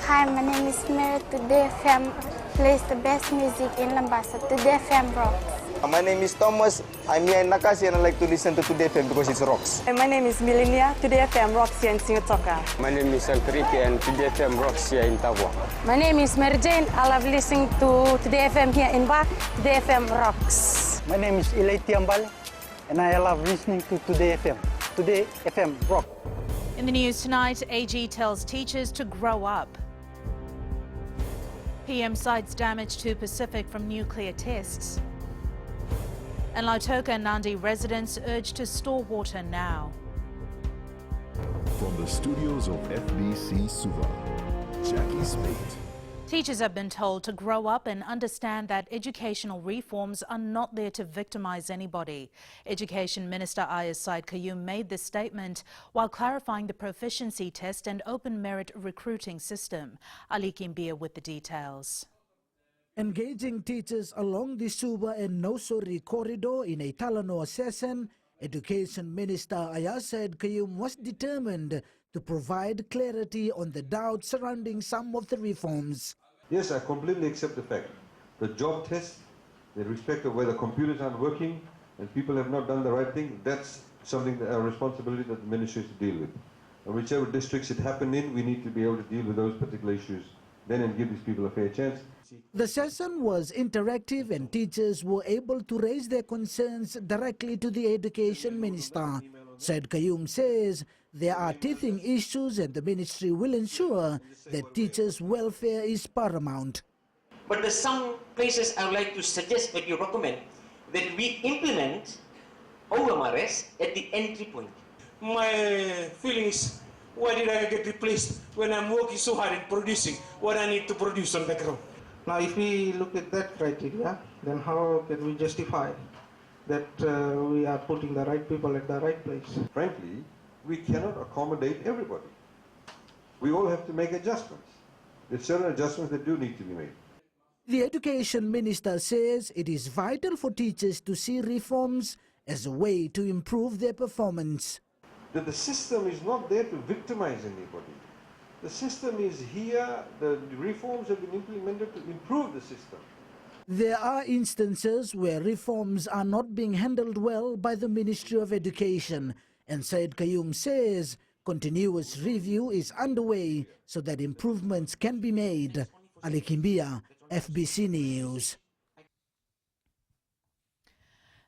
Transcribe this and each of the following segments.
Hi, my name is Mary. Today FM plays the best music in Lambasa. Today FM rocks. My name is Thomas. I'm here in Nakasi and I like to listen to Today FM because it rocks. My name is Milenia. Today FM rocks here in Singatoka. My name is Sankriti and Today FM rocks here in Tabwa. My name is Mary Jane. I love listening to Today FM here in Ba. Today FM rocks. My name is Ilay Tiambal and I love listening to Today FM. Today FM rock. In the news tonight, AG tells teachers to grow up. PM cites damage to Pacific from nuclear tests. And Lautoka and Nandi residents urged to store water now. From the studios of FBC Suva, Jackie Spate. Teachers have been told to grow up and understand that educational reforms are not there to victimize anybody. Education Minister Ayaz Said Qayyum made this statement while clarifying the proficiency test and open merit recruiting system. Ali Kimbia with the details. Engaging teachers along the Suba and Nosori corridor in a Talanoa session, Education Minister Ayaz Said Qayyum was determined to provide clarity on the doubts surrounding some of the reforms. Yes, I completely accept the fact. The job test, the respect of whether computers aren't working and people have not done the right thing, that's something, a responsibility that the ministry has to deal with. And whichever districts it happened in, we need to be able to deal with those particular issues then and give these people a fair chance. The session was interactive and teachers were able to raise their concerns directly to the Education Minister. Said Qayyum says there are teething issues and the ministry will ensure that teachers' welfare is paramount. But there's some places I would like to suggest that you recommend that we implement OMRS at the entry point. My feeling is, why did I get replaced when I'm working so hard in producing what I need to produce on the ground? Now if we look at that criteria, then how can we justify that we are putting the right people at the right place? Frankly, we cannot accommodate everybody. We all have to make adjustments. There's certain adjustments that do need to be made. The Education Minister says it is vital for teachers to see reforms as a way to improve their performance. That the system is not there to victimize anybody. The system is here, the reforms have been implemented to improve the system. There are instances where reforms are not being handled well by the Ministry of Education, and Said Qayyum says continuous review is underway so that improvements can be made. Ali Kimbia, FBC News.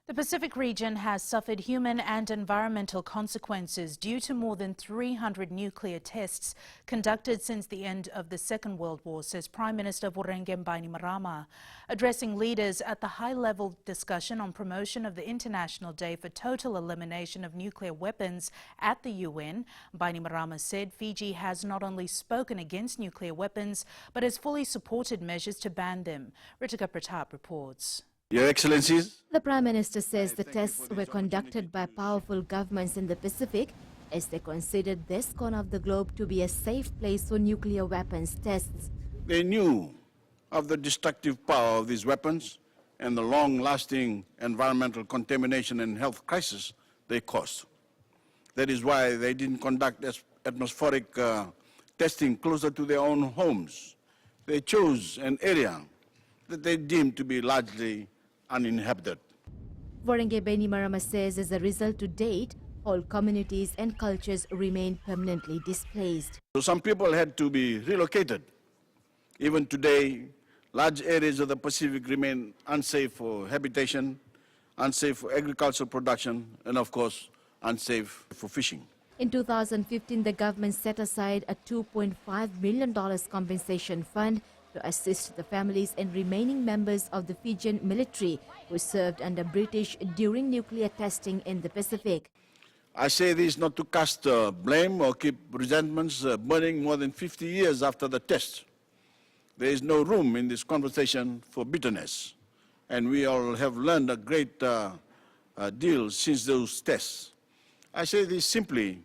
The Pacific region has suffered human and environmental consequences due to more than 300 nuclear tests conducted since the end of the Second World War, says Prime Minister Vorengem Bainimarama. Addressing leaders at the high-level discussion on promotion of the International Day for Total Elimination of Nuclear Weapons at the UN, Bainimarama said Fiji has not only spoken against nuclear weapons, but has fully supported measures to ban them. Ritika Pratap reports. Your Excellencies. The Prime Minister says the tests were conducted by powerful governments in the Pacific as they considered this corner of the globe to be a safe place for nuclear weapons tests. They knew of the destructive power of these weapons and the long-lasting environmental contamination and health crisis they caused. That is why they didn't conduct atmospheric testing closer to their own homes. They chose an area that they deemed to be largely uninhabited. Vorengem Bainimarama says as a result to date, all communities and cultures remain permanently displaced. So some people had to be relocated. Even today, large areas of the Pacific remain unsafe for habitation, unsafe for agricultural production, and of course, unsafe for fishing. In 2015, the government set aside a $2.5 million compensation fund to assist the families and remaining members of the Fijian military who served under British during nuclear testing in the Pacific. I say this not to cast blame or keep resentments burning more than 50 years after the test. There is no room in this conversation for bitterness, and we all have learned a great deal since those tests. I say this simply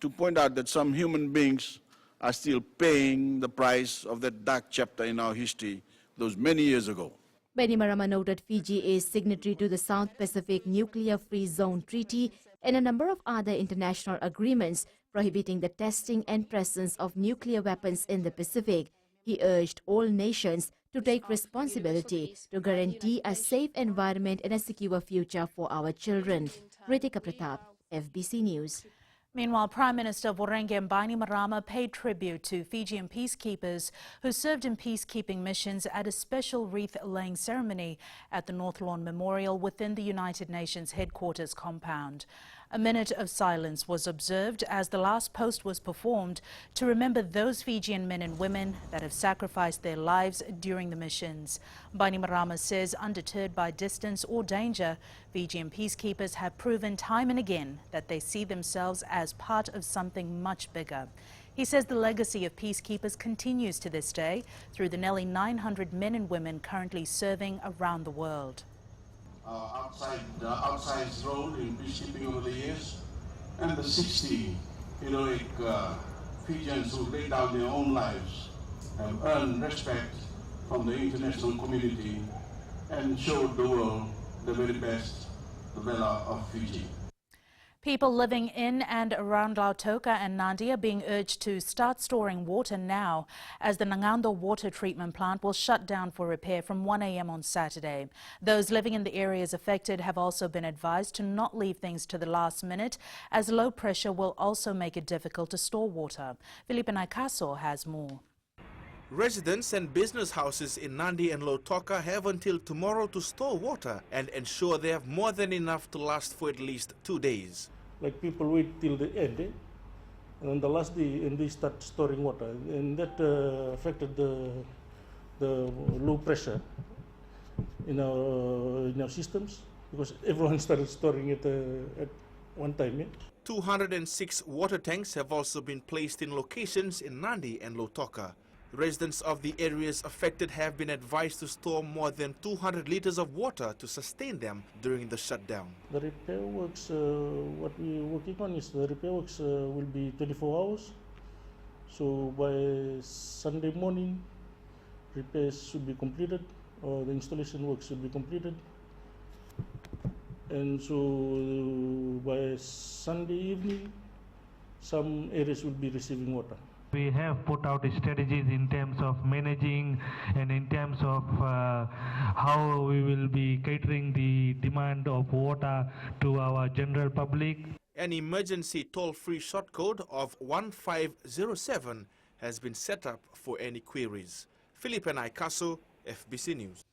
to point out that some human beings are still paying the price of that dark chapter in our history those many years ago. Bainimarama noted Fiji is signatory to the South Pacific Nuclear Free Zone Treaty and a number of other international agreements prohibiting the testing and presence of nuclear weapons in the Pacific. He urged all nations to take responsibility to guarantee a safe environment and a secure future for our children. Ritika Pratap, FBC News. Meanwhile, Prime Minister Vorengen Bainimarama paid tribute to Fijian peacekeepers who served in peacekeeping missions at a special wreath-laying ceremony at the North Lawn Memorial within the United Nations headquarters compound. A minute of silence was observed as the last post was performed to remember those Fijian men and women that have sacrificed their lives during the missions. Bainimarama says, undeterred by distance or danger, Fijian peacekeepers have proven time and again that they see themselves as part of something much bigger. He says the legacy of peacekeepers continues to this day through the nearly 900 men and women currently serving around the world. Outside role in peacekeeping over the years, and the 60 heroic Fijians who laid down their own lives have earned respect from the international community and showed the world the very best, the valor of Fiji. People living in and around Lautoka and Nadi are being urged to start storing water now, as the Ngangando water treatment plant will shut down for repair from 1 a.m. on Saturday. Those living in the areas affected have also been advised to not leave things to the last minute, as low pressure will also make it difficult to store water. Felipe Naikaso has more. Residents and business houses in Nadi and Lautoka have until tomorrow to store water and ensure they have more than enough to last for at least 2 days. Like people wait till the end, and on the last day, and they start storing water, and that affected the low pressure in our systems, because everyone started storing it at one time. 206 water tanks have also been placed in locations in Nadi and Lautoka. Residents of the areas affected have been advised to store more than 200 liters of water to sustain them during the shutdown. The repair works, what we're working on is the repair works will be 24 hours. So by Sunday morning, repairs should be completed, or the installation work should be completed. And so by Sunday evening, some areas will be receiving water. We have put out strategies in terms of managing and in terms of how we will be catering the demand of water to our general public. An emergency toll-free short code of 1507 has been set up for any queries. Felipe Naikaso, FBC News.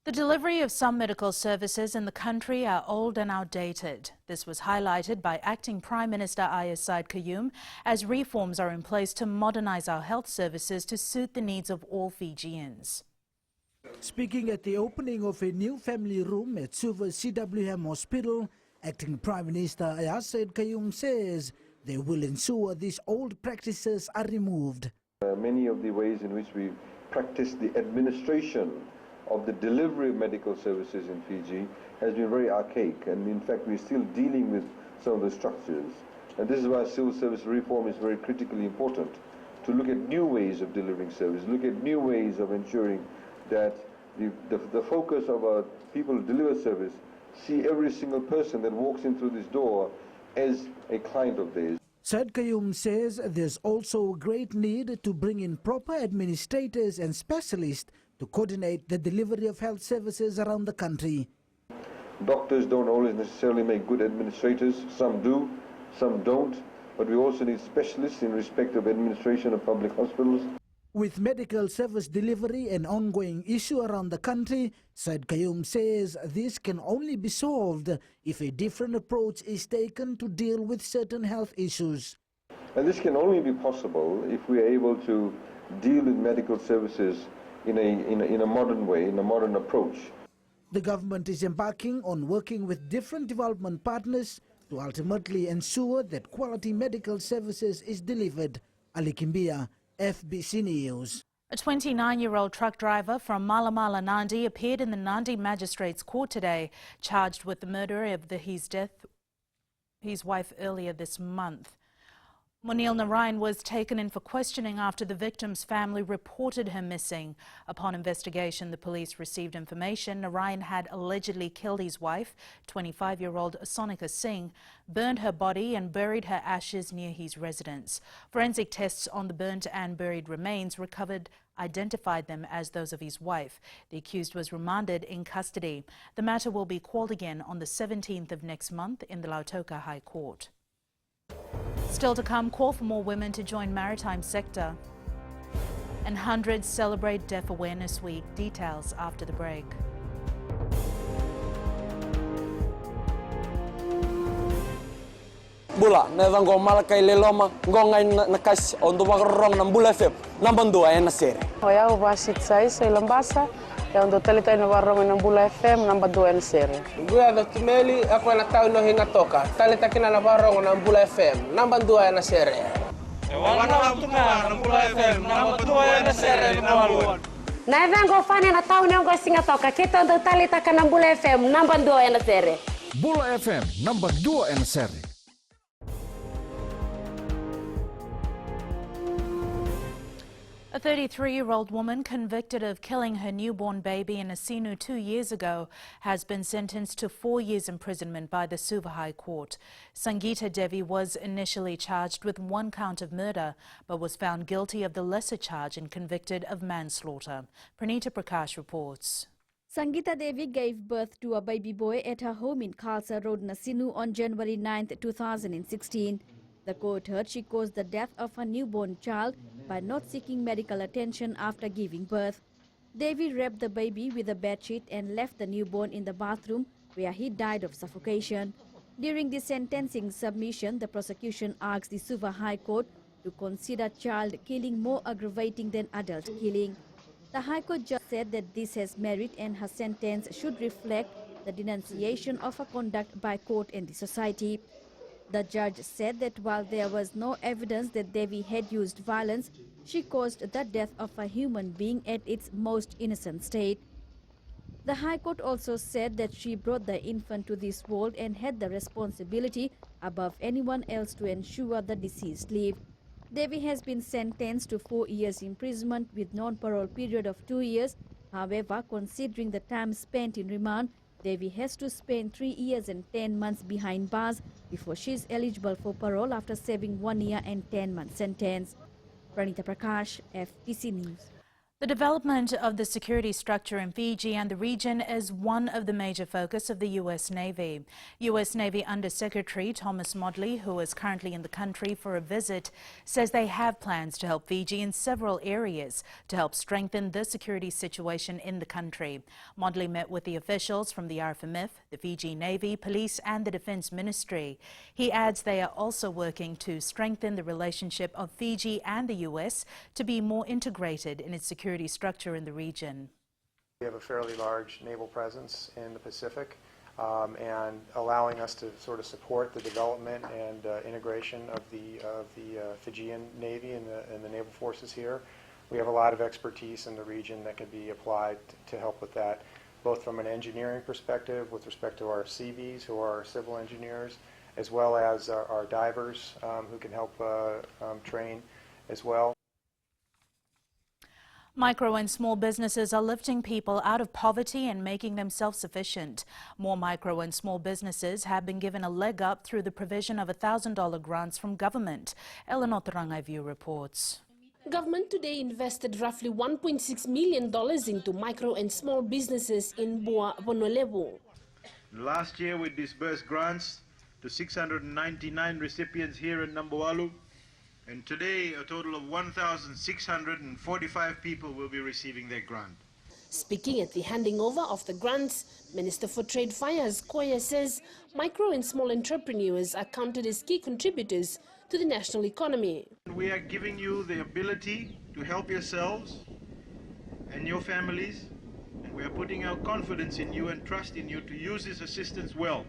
The delivery of some medical services in the country are old and outdated. This was highlighted by Acting Prime Minister Ayaz Said Kayum as reforms are in place to modernize our health services to suit the needs of all Fijians. Speaking at the opening of a new family room at Suva's CWM Hospital, Acting Prime Minister Ayaz Said Kayum says they will ensure these old practices are removed. Many of the ways in which we practice the administration of the delivery of medical services in Fiji has been very archaic, and in fact we're still dealing with some of the structures. And this is why civil service reform is very critically important, to look at new ways of delivering service, look at new ways of ensuring that the focus of our people who deliver service see every single person that walks in through this door as a client of theirs. Said Kayum says there's also great need to bring in proper administrators and specialists to coordinate the delivery of health services around the country. Doctors don't always necessarily make good administrators. Some do, some don't. But we also need specialists in respect of administration of public hospitals. With medical service delivery an ongoing issue around the country, Said Kayum says this can only be solved if a different approach is taken to deal with certain health issues. And this can only be possible if we are able to deal with medical services in a modern way, in a modern approach. The government is embarking on working with different development partners to ultimately ensure that quality medical services is delivered. Ali Kimbia, FBC News. A 29-year-old truck driver from Malamala, Nadi appeared in the Nadi Magistrates Court today, charged with the murder of his wife earlier this month. Monil Narayan was taken in for questioning after the victim's family reported him missing. Upon investigation, the police received information Narayan had allegedly killed his wife, 25-year-old Sonika Singh, burned her body and buried her ashes near his residence. Forensic tests on the burnt and buried remains recovered identified them as those of his wife. The accused was remanded in custody. The matter will be called again on the 17th of next month in the Lautoka High Court. Still to come, call for more women to join maritime sector. And hundreds celebrate Deaf Awareness Week. Details after the break. Bula, nevang gomal kay leloma, ngongai nakas untuk makarong ng Bula FM, nambang dua na sere. Hoya ubasit sai lambasa, ya untuk talita na warong ng Bula FM, nambang dua na sere. Gua do tumeli ako na tao no hinga toka, talita kina na warong ng Bula FM, nambang dua na sere. Wana tunga ng Bula FM, nambang dua na sere nawaluan. Nevang go fane na tao no go singa toka, kita untuk talita ka ng Bula FM, nambang dua na sere. Bula FM, nambang dua na sere. A 33-year-old woman convicted of killing her newborn baby in Asinu 2 years ago has been sentenced to 4 years imprisonment by the Suva High Court. Sangeeta Devi was initially charged with 1 count of murder, but was found guilty of the lesser charge and convicted of manslaughter. Pranita Prakash reports. Sangeeta Devi gave birth to a baby boy at her home in Khalsa Road, Asinu on January 9, 2016. The court heard she caused the death of her newborn child by not seeking medical attention after giving birth. Devi wrapped the baby with a bedsheet and left the newborn in the bathroom where he died of suffocation. During the sentencing submission, the prosecution asked the Suva High Court to consider child killing more aggravating than adult killing. The High Court judge said that this has merit and her sentence should reflect the denunciation of her conduct by court and the society. The judge said that while there was no evidence that Devi had used violence, she caused the death of a human being at its most innocent state. The High Court also said that she brought the infant to this world and had the responsibility above anyone else to ensure the deceased lived. Devi has been sentenced to 4 years imprisonment with non-parole period of 2 years. However, considering the time spent in remand, Devi has to spend 3 years and 10 months behind bars before she is eligible for parole after serving 1 year and 10 month sentence. Pranita Prakash, FTC News. The development of the security structure in Fiji and the region is one of the major focus of the U.S. Navy. U.S. Navy Undersecretary Thomas Modly, who is currently in the country for a visit, says they have plans to help Fiji in several areas to help strengthen the security situation in the country. Modly met with the officials from the RFMF, the Fiji Navy, Police and the Defence Ministry. He adds they are also working to strengthen the relationship of Fiji and the U.S. to be more integrated in its security structure in the region. We have a fairly large naval presence in the Pacific and allowing us to sort of support the development and integration of the Fijian Navy and the naval forces here. We have a lot of expertise in the region that can be applied to help with that, both from an engineering perspective with respect to our CVs, who are our civil engineers, as well as our divers who can help train as well. Micro and small businesses are lifting people out of poverty and making them self-sufficient. More micro and small businesses have been given a leg up through the provision of $1,000 grants from government. Eleanor Tarangaivu reports. Government today invested roughly $1.6 million into micro and small businesses in Bua Bonolebu. Last year we disbursed grants to 699 recipients here in Nambualu. And today, a total of 1,645 people will be receiving their grant. Speaking at the handing over of the grants, Minister for Trade Fayaz Koya says micro and small entrepreneurs are counted as key contributors to the national economy. We are giving you the ability to help yourselves and your families, and we are putting our confidence in you and trust in you to use this assistance well.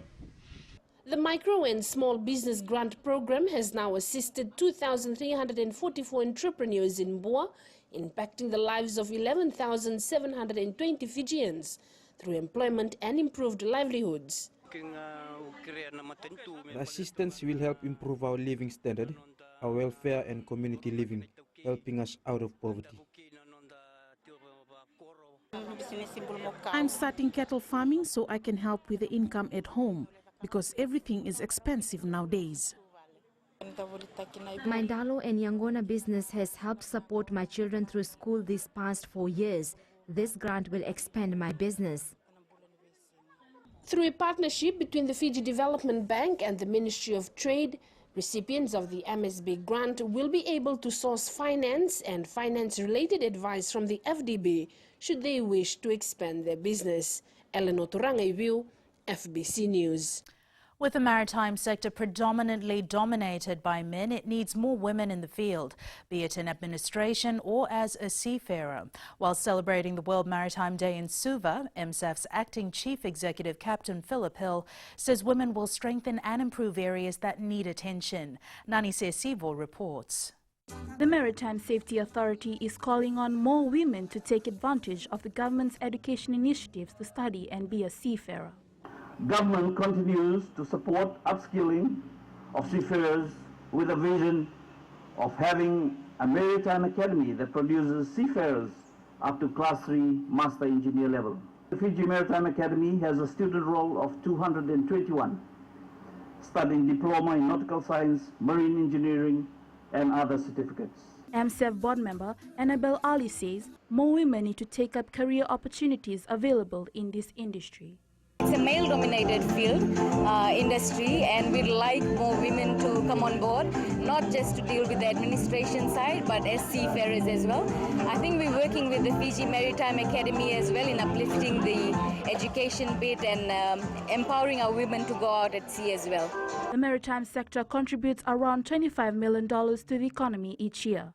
The Micro and Small Business Grant Program has now assisted 2,344 entrepreneurs in Bua, impacting the lives of 11,720 Fijians through employment and improved livelihoods. The assistance will help improve our living standard our welfare and community living, helping us out of poverty. I'm starting cattle farming so I can help with the income at home because everything is expensive nowadays. My Ndalo and Yangona business has helped support my children through school these past 4 years. This grant will expand my business. Through a partnership between the Fiji Development Bank and the Ministry of Trade, recipients of the MSB grant will be able to source finance and finance-related advice from the FDB should they wish to expand their business. Eleanor Turangaiviu, FBC News. With the maritime sector predominantly dominated by men, it needs more women in the field, be it in administration or as a seafarer. While celebrating the World Maritime Day in Suva, MSAF's acting chief executive, Captain Philip Hill, says women will strengthen and improve areas that need attention. Nani Sesivo reports. The Maritime Safety Authority is calling on more women to take advantage of the government's education initiatives to study and be a seafarer. Government continues to support upskilling of seafarers with a vision of having a maritime academy that produces seafarers up to Class 3 Master Engineer level. The Fiji Maritime Academy has a student roll of 221, studying diploma in nautical science, marine engineering, and other certificates. MSAF board member Annabelle Ali says more women need to take up career opportunities available in this industry. It's a male-dominated field, industry, and we'd like more women to come on board, not just to deal with the administration side, but as seafarers as well. I think we're working with the Fiji Maritime Academy as well in uplifting the education bit and empowering our women to go out at sea as well. The maritime sector contributes around $25 million to the economy each year.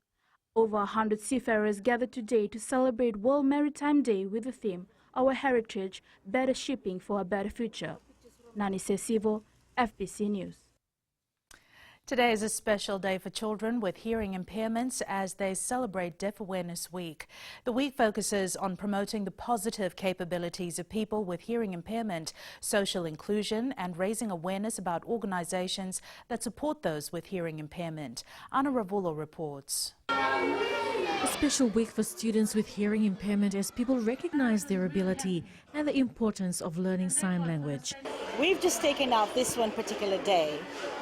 Over 100 seafarers gathered today to celebrate World Maritime Day with the theme Our Heritage, Better Shipping for a Better Future. Nani Sesivo, FBC News. Today is a special day for children with hearing impairments as they celebrate Deaf Awareness Week. The week focuses on promoting the positive capabilities of people with hearing impairment, social inclusion, and raising awareness about organizations that support those with hearing impairment. Ana Ravulo reports. A special week for students with hearing impairment as people recognize their ability and the importance of learning sign language. We've just taken out this one particular day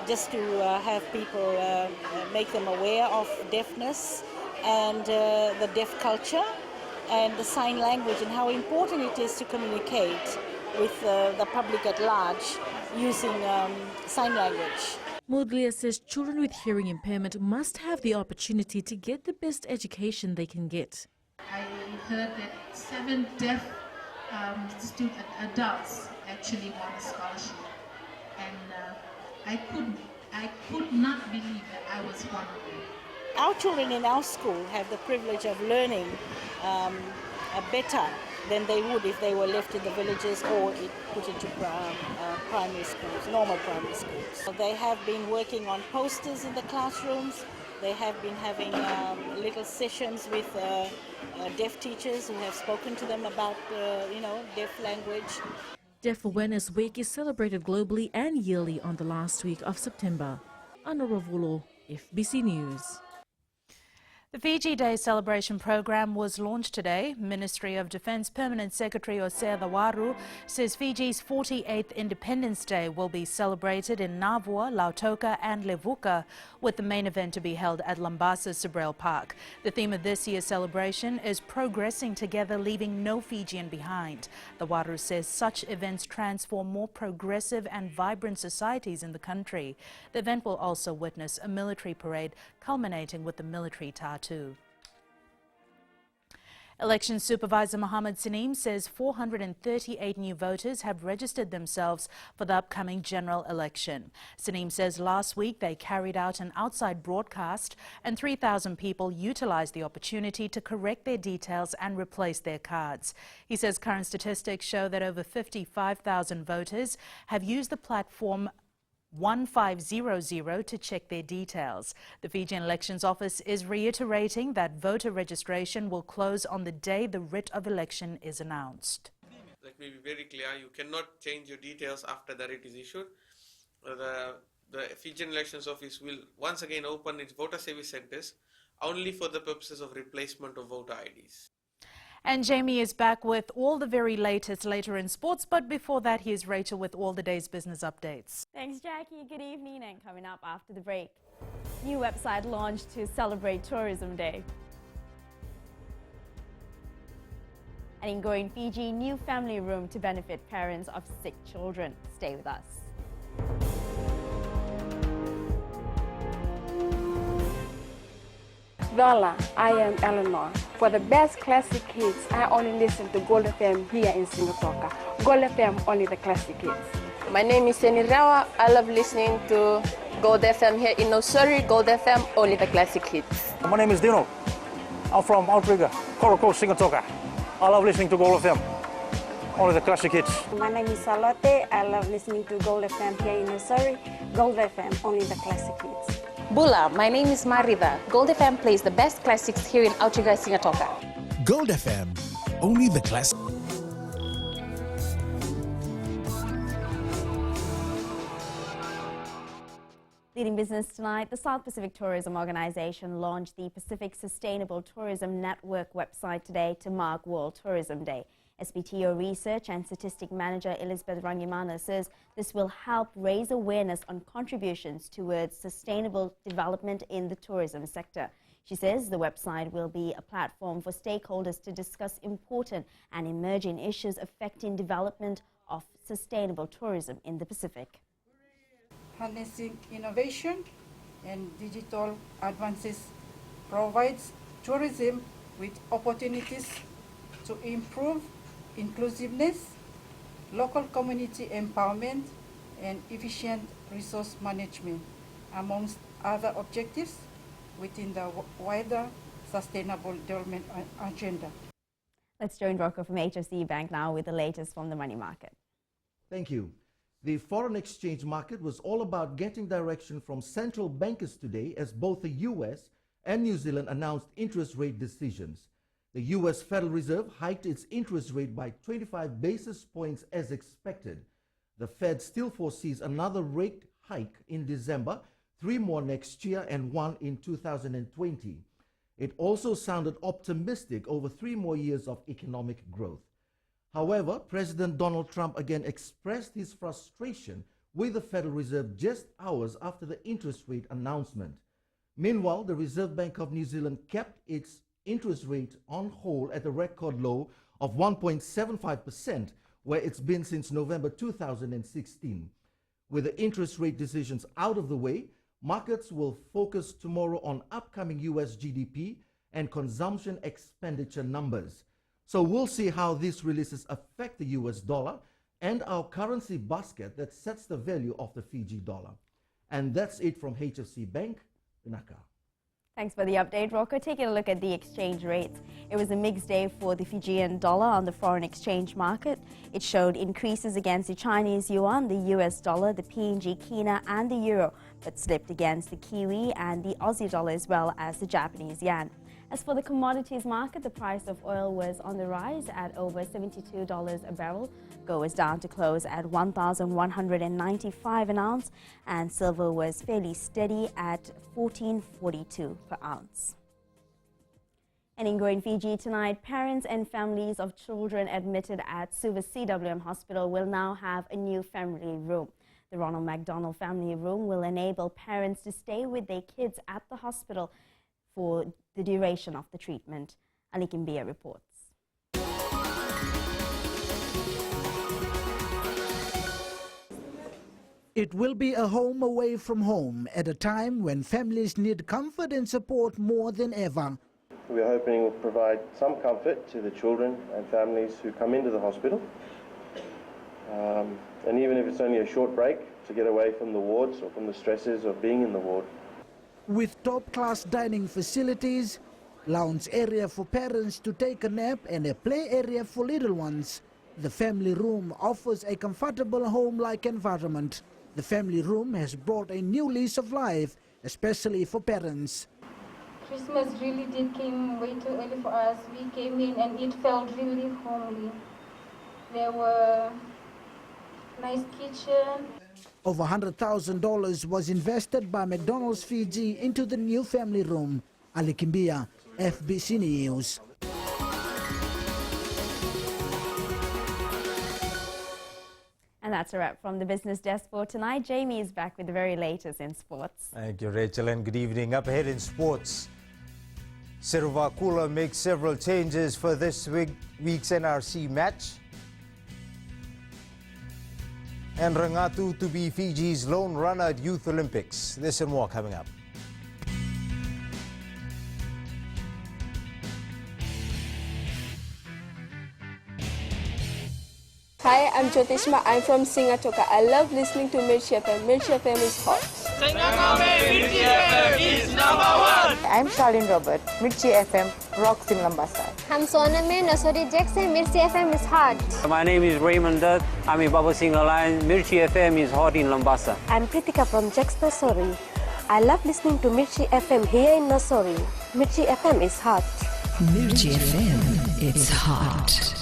just to have people make them aware of deafness and the deaf culture and the sign language and how important it is to communicate with the public at large using sign language. Mudlia says children with hearing impairment must have the opportunity to get the best education they can get. I heard that 7 deaf adults actually won a scholarship, and I could not believe that I was one of them. Our children in our school have the privilege of learning better than they would if they were left in the villages or put into primary schools, normal primary schools. They have been working on posters in the classrooms. They have been having little sessions with deaf teachers who have spoken to them about, deaf language. Deaf Awareness Week is celebrated globally and yearly on the last week of September. Ana Ravulo, FBC News. The Fiji Day celebration program was launched today. Ministry of Defence Permanent Secretary Osea Waru says Fiji's 48th Independence Day will be celebrated in Navua, Lautoka and Levuka, with the main event to be held at Lambasa Sobrel Park. The theme of this year's celebration is Progressing Together, Leaving No Fijian Behind. The Waru says such events transform more progressive and vibrant societies in the country. The event will also witness a military parade culminating with the military tattoo. Election Supervisor Mohammed Saneem says 438 new voters have registered themselves for the upcoming general election. Saneem says last week they carried out an outside broadcast and 3,000 people utilized the opportunity to correct their details and replace their cards. He says current statistics show that over 55,000 voters have used the platform 1500 to check their details. The Fijian Elections Office is reiterating that voter registration will close on the day the writ of election is announced. Let me be very clear, you cannot change your details after the writ is issued. The the Fijian Elections Office will once again open its voter service centres only for the purposes of replacement of voter IDs. And Jamie is back with all the very latest later in sports, but before that, here's Rachel with all the day's business updates. Thanks, Jackie. Good evening, and coming up after the break. New website launched to celebrate Tourism Day. And in Going Fiji, new family room to benefit parents of sick children. Stay with us. Voila, I am Eleanor. For the best classic hits, I only listen to Gold FM here in Singapore. Gold FM, only the classic hits. My name is Seni Rawa. I love listening to Gold FM here in Osori. Gold FM, only the classic hits. My name is Dino. I'm from Outrigger, Coral Coast, Singapore. I love listening to Gold FM, only the classic hits. My name is Salote. I love listening to Gold FM here in Osori. Gold FM, only the classic hits. Bula, my name is Marida. Gold FM plays the best classics here in Outrigger, Singapore. Gold FM, only the classic. Leading business tonight, the South Pacific Tourism Organization launched the Pacific Sustainable Tourism Network website today to mark World Tourism Day. SPTO Research and Statistic Manager Elizabeth Rangimana says this will help raise awareness on contributions towards sustainable development in the tourism sector. She says the website will be a platform for stakeholders to discuss important and emerging issues affecting development of sustainable tourism in the Pacific. Harnessing innovation and digital advances provides tourism with opportunities to improve inclusiveness, local community empowerment, and efficient resource management, amongst other objectives within the wider sustainable development agenda. Let's join Rocco from HFC Bank now with the latest from the money market. Thank you. The foreign exchange market was all about getting direction from central bankers today as both the US and New Zealand announced interest rate decisions. The US Federal Reserve hiked its interest rate by 25 basis points as expected. The Fed still foresees another rate hike in December, 3 more next year and 1 in 2020. It also sounded optimistic over 3 more years of economic growth. However, President Donald Trump again expressed his frustration with the Federal Reserve just hours after the interest rate announcement. Meanwhile, the Reserve Bank of New Zealand kept its interest rate on hold at a record low of 1.75%, where it's been since November 2016. With the interest rate decisions out of the way, markets will focus tomorrow on upcoming US GDP and consumption expenditure numbers. So we'll see how these releases affect the US dollar and our currency basket that sets the value of the Fiji dollar. And that's it from HFC Bank, Naka. Thanks for the update, Rocco. Taking a look at the exchange rates. It was a mixed day for the Fijian dollar on the foreign exchange market. It showed increases against the Chinese yuan, the US dollar, the PNG kina and the euro, but slipped against the Kiwi and the Aussie dollar as well as the Japanese yen. As for the commodities market, the price of oil was on the rise at over $72 a barrel. Gold was down to close at $1,195 an ounce, and silver was fairly steady at $14.42 per ounce. And in Going Fiji tonight, parents and families of children admitted at Suva CWM Hospital will now have a new family room. The Ronald McDonald Family Room will enable parents to stay with their kids at the hospital for the duration of the treatment. Ali Kimbia reports. It will be a home away from home at a time when families need comfort and support more than ever. We're hoping it will provide some comfort to the children and families who come into the hospital. And even if it's only a short break, to get away from the wards or from the stresses of being in the ward. With top-class dining facilities, lounge area for parents to take a nap and a play area for little ones, the family room offers a comfortable home-like environment. The family room has brought a new lease of life, especially for parents. Christmas really did come way too early for us. We came in and it felt really homely. There were nice kitchen. Over $100,000 was invested by McDonald's Fiji into the new family room. Ali Kimbia, FBC News. And that's a wrap from the business desk for tonight. Jamie is back with the very latest in sports. Thank you, Rachel, and good evening. Up ahead in sports, Siruvakula makes several changes for this week's NRC match. And Rangatu to be Fiji's lone runner at Youth Olympics. This and more coming up. Hi, I'm Jyotishma. I'm from Singatoka. I love listening to Mirchi FM. Mirchi FM is hot. Mirchi FM is #1. I'm Charlene Robert. Mirchi FM rocks in Lambasa. I'm Soname Nasori Jackson. Mirchi FM is hot. My name is Raymond Dutt. I'm in Baba Singh Alliance. Mirchi FM is hot in Lambasa. I'm Kritika from Jackson Nasori. I love listening to Mirchi FM here in Nasori. Mirchi FM is hot. Mirchi FM, it's hot.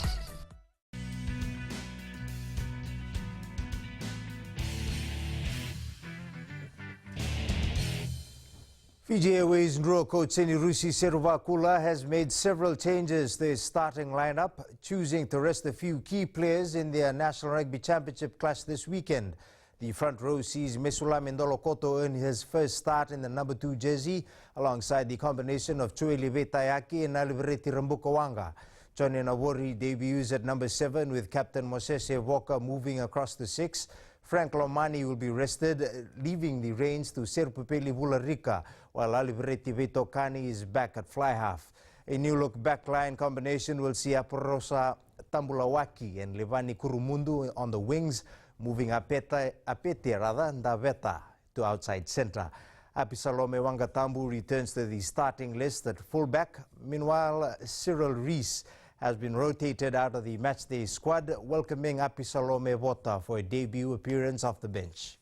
Fiji Airways Nro coach Senirusi Siruvakula has made several changes to his starting lineup, choosing to rest a few key players in their National Rugby Championship clash this weekend. The front row sees Mesulami Ndolokoto earn his first start in the number 2 jersey, alongside the combination of Choeli Vetayaki and Alivereti Rambukawanga. Johnny Nawori debuts at number 7, with captain Mosese Voka moving across to 6. Frank Lomani will be rested, leaving the reins to Serpupeli Vularika, while Alivereti Vetokani is back at fly half. A new-look backline combination will see Aporosa Tambulawaki and Levani Kurumundu on the wings, moving Apete Ndaveta to outside centre. Apisalome Wangatambu returns to the starting list at fullback. Meanwhile, Cyril Rees has been rotated out of the matchday squad, welcoming Apisalome Vota for a debut appearance off the bench.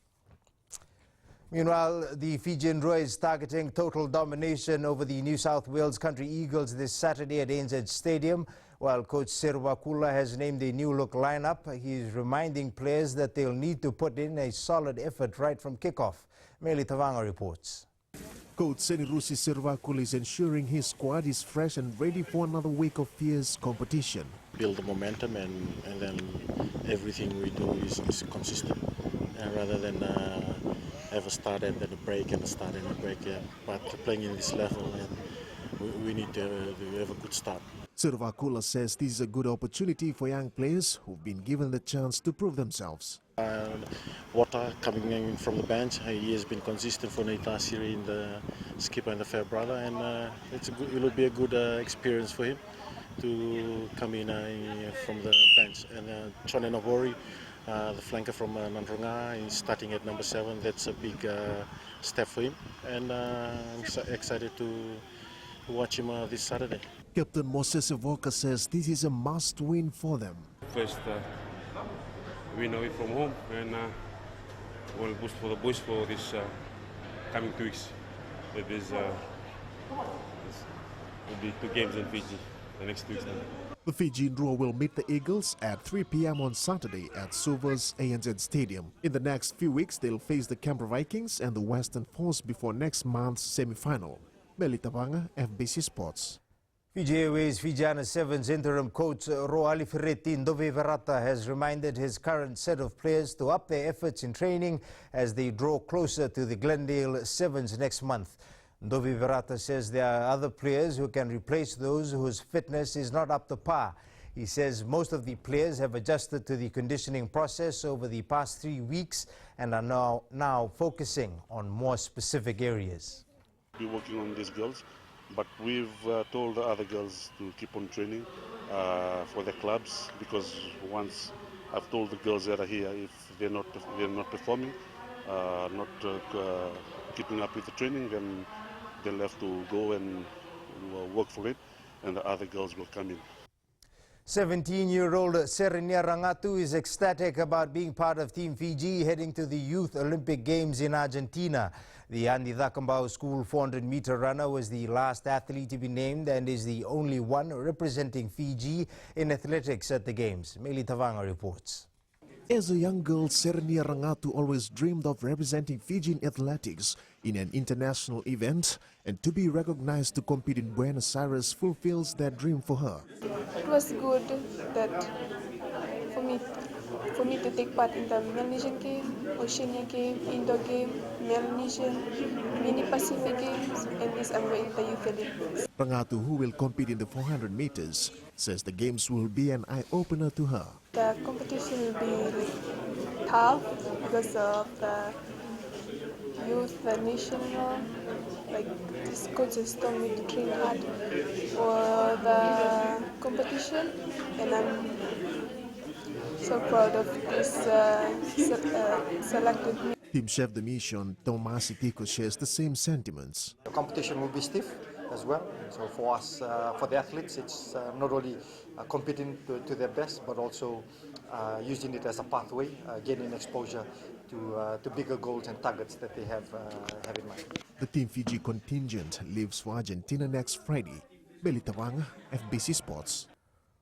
Meanwhile, the Fijian Roy is targeting total domination over the New South Wales Country Eagles this Saturday at ANZ Stadium. While coach Siruvakula has named a new-look lineup, he is reminding players that they'll need to put in a solid effort right from kickoff. Meli Tavanga reports. Coach Senirusi Siruvakula is ensuring his squad is fresh and ready for another week of fierce competition. Build the momentum and then everything we do is consistent, rather than have a start and then a break and a start and a break. Yeah. But playing in this level, and we need to have a good start. Siruvakula says this is a good opportunity for young players who've been given the chance to prove themselves. Wata coming in from the bench, he has been consistent for Nita Siri in the skipper and the fair brother, and it will be a good experience for him to come in from the bench. And Chone Navori, the flanker from Nandronga, is starting at number 7. That's a big step for him, and I'm excited to watch him this Saturday. Captain Moses Evoka says this is a must-win for them. First win away from home, and we'll boost for the boys for this coming 2 weeks. With this will be 2 games in Fiji the next 2 weeks. The Fijian Roar will meet the Eagles at 3 p.m. on Saturday at Suva's ANZ Stadium. In the next few weeks, they'll face the Canberra Vikings and the Western Force before next month's semi-final. Meli Tabanga, FBC Sports. Fiji Airways Fijiana Sevens interim coach Roali Ferretti Ndove Verata has reminded his current set of players to up their efforts in training as they draw closer to the Glendale Sevens next month. Ndove Verata says there are other players who can replace those whose fitness is not up to par. He says most of the players have adjusted to the conditioning process over the past 3 weeks and are now focusing on more specific areas. We're working on these girls, but we've told the other girls to keep on training for their clubs, because once I've told the girls that are here, if they're not performing, not keeping up with the training, then they'll have to go and work for it, and the other girls will come in. 17-year-old Serenia Rangatu is ecstatic about being part of Team Fiji heading to the Youth Olympic Games in Argentina. The Andi Thakambau School 400-meter runner was the last athlete to be named and is the only one representing Fiji in athletics at the Games. Meli Tavanga reports. As a young girl, Serenia Rangatu always dreamed of representing Fiji in athletics in an international event, and to be recognized to compete in Buenos Aires fulfills that dream for her. It was good that for me to take part in the Melanesian game, Oceania game, Indo game, Melanesian, Mini Pacific games, and this I'm going to the Youth Olympics. Rangatu, who will compete in the 400 meters, says the games will be an eye-opener to her. The competition will be tough because of the youth, the national, like these coaches told me to train hard for the competition, and I'm so proud of this selected me. Team chef de mission Tomasi Tico shares the same sentiments. The competition will be stiff as well. So for us, for the athletes, it's not only competing to their best, but also using it as a pathway, gaining exposure to bigger goals and targets that they have in mind. The Team Fiji contingent leaves for Argentina next Friday. Beli Tawanga, FBC Sports.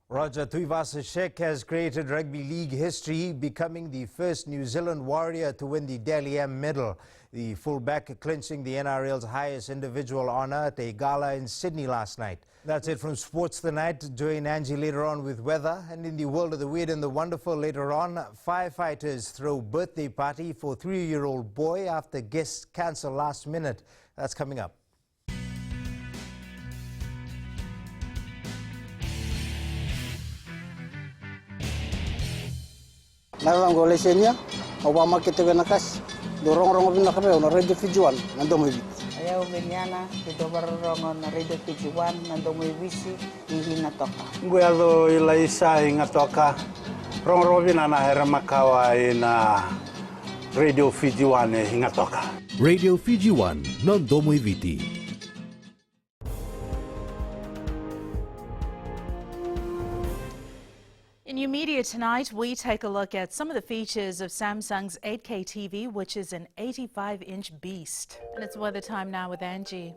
Roger Tuivasa-Sheck has created rugby league history, becoming the first New Zealand warrior to win the Dally M medal. The fullback clinching the NRL's highest individual honour at a gala in Sydney last night. That's it from Sports Tonight. Join Angie later on with weather. And in the world of the weird and the wonderful later on, firefighters throw birthday party for 3-year-old boy after guests cancel last minute. That's coming up. Narang golesenya, Obama kita nakas, dorong bina kape, na Radio Fiji-US, nandong may Ayaw benyana, ito barong na Radio Fiji-US, nandong may visi, hinatoka. Guado ilaisa ingatoka, rong bina na heramakawa ina Radio Fiji-US hingatoka. Radio Fiji-US, nandong may viti. In New Media tonight, we take a look at some of the features of Samsung's 8K TV, which is an 85-inch beast. And it's weather time now with Angie.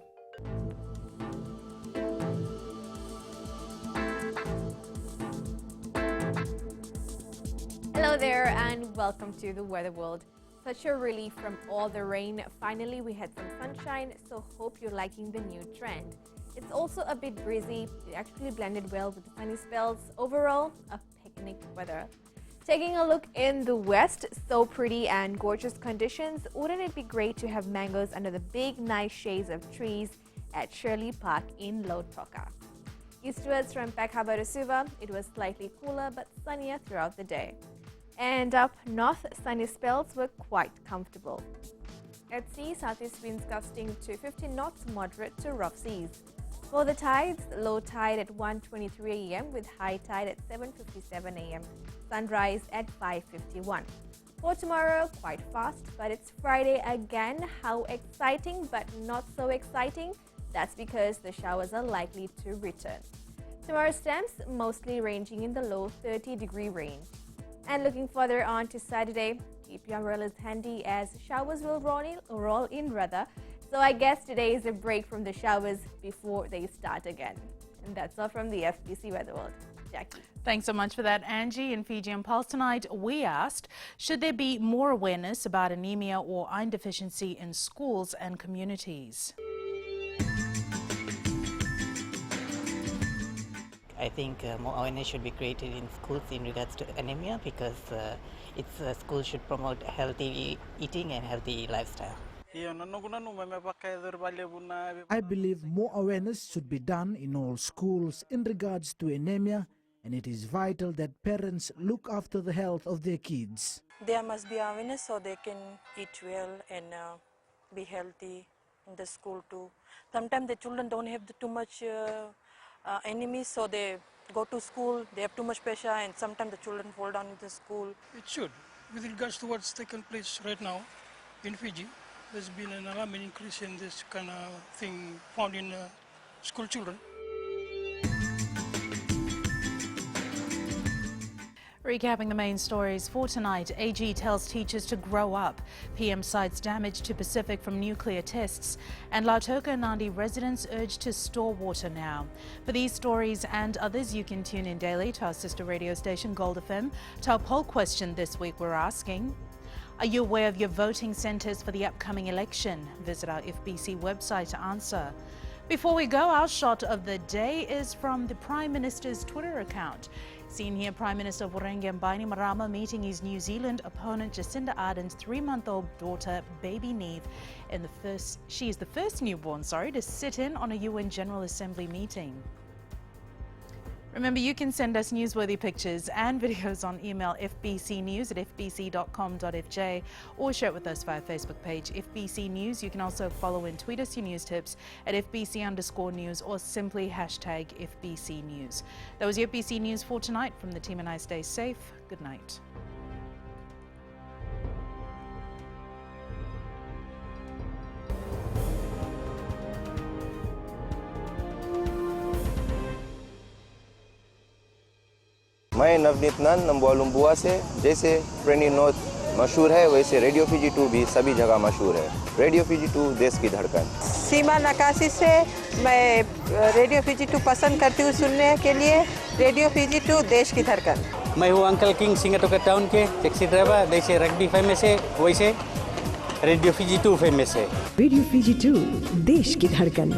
Hello there and welcome to the Weather World. Such a relief from all the rain. Finally, we had some sunshine, so hope you're liking the new trend. It's also a bit breezy. It actually blended well with the sunny spells. Overall, a picnic weather. Taking a look in the west, so pretty and gorgeous conditions. Wouldn't it be great to have mangoes under the big nice shades of trees at Shirley Park in Lautoka? Eastwards from Peck Harbour to Suva, it was slightly cooler but sunnier throughout the day. And up north, sunny spells were quite comfortable. At sea, southeast winds gusting to 15 knots, moderate to rough seas. For the tides, low tide at 1:23 a.m. with high tide at 7:57 a.m. Sunrise at 5:51. For tomorrow, quite fast, but it's Friday again. How exciting, but not so exciting. That's because the showers are likely to return. Tomorrow's temps mostly ranging in the low 30-degree range. And looking further on to Saturday, keep your umbrellas handy as showers will roll in rather. So I guess today is a break from the showers before they start again. And that's all from the FBC Weather World. Jackie. Thanks so much for that, Angie. In Fiji and Pulse tonight, we asked, should there be more awareness about anemia or iron deficiency in schools and communities? I think more awareness should be created in schools in regards to anemia because schools should promote healthy eating and healthy lifestyle. I believe more awareness should be done in all schools in regards to anemia, and it is vital that parents look after the health of their kids. There must be awareness so they can eat well and be healthy in the school too. Sometimes the children don't have too much anemia, so they go to school, they have too much pressure, and sometimes the children fall down in the school. It should. With regards to what's taken place right now in Fiji, there's been an alarming increase in this kind of thing found in school children. Recapping the main stories for tonight, AG tells teachers to grow up. PM cites damage to Pacific from nuclear tests. And Lautoka and Nandi residents urged to store water now. For these stories and others, you can tune in daily to our sister radio station Gold FM. To our poll question this week, we're asking, are you aware of your voting centres for the upcoming election? Visit our FBC website to answer. Before we go, our shot of the day is from the Prime Minister's Twitter account. Seen here, Prime Minister Vorengi Bainimarama meeting his New Zealand opponent Jacinda Ardern's 3-month-old daughter, baby Neve, she is the first newborn, to sit in on a UN General Assembly meeting. Remember, you can send us newsworthy pictures and videos on email fbcnews@fbc.com.fj or share it with us via Facebook page FBC News. You can also follow and tweet us your news tips at FBC_news or simply hashtag FBC News. That was your FBC News for tonight. From the team and I, stay safe. Good night. मैं नवनीत नंद नंबुआ लुम्बुआ से। जैसे प्रेनी note मशहूर है, वैसे radio Fiji 2 भी सभी जगह मशहूर है। रेडियो फीजी 2 देश की धड़कन। सीमा नकाशी से मैं रेडियो फीजी 2 पसंद करती हूँ सुनने के लिए। रेडियो फीजी 2 देश की धड़कन। मैं हूँ अंकल किंग सिंगाटोका टाउन के टैक्सी ड्राइवर। जैसे रग्बी फेमस है, वैसे रेडियो फीजी 2 फेमस है। रेडियो फीजी 2 देश की धड़कन।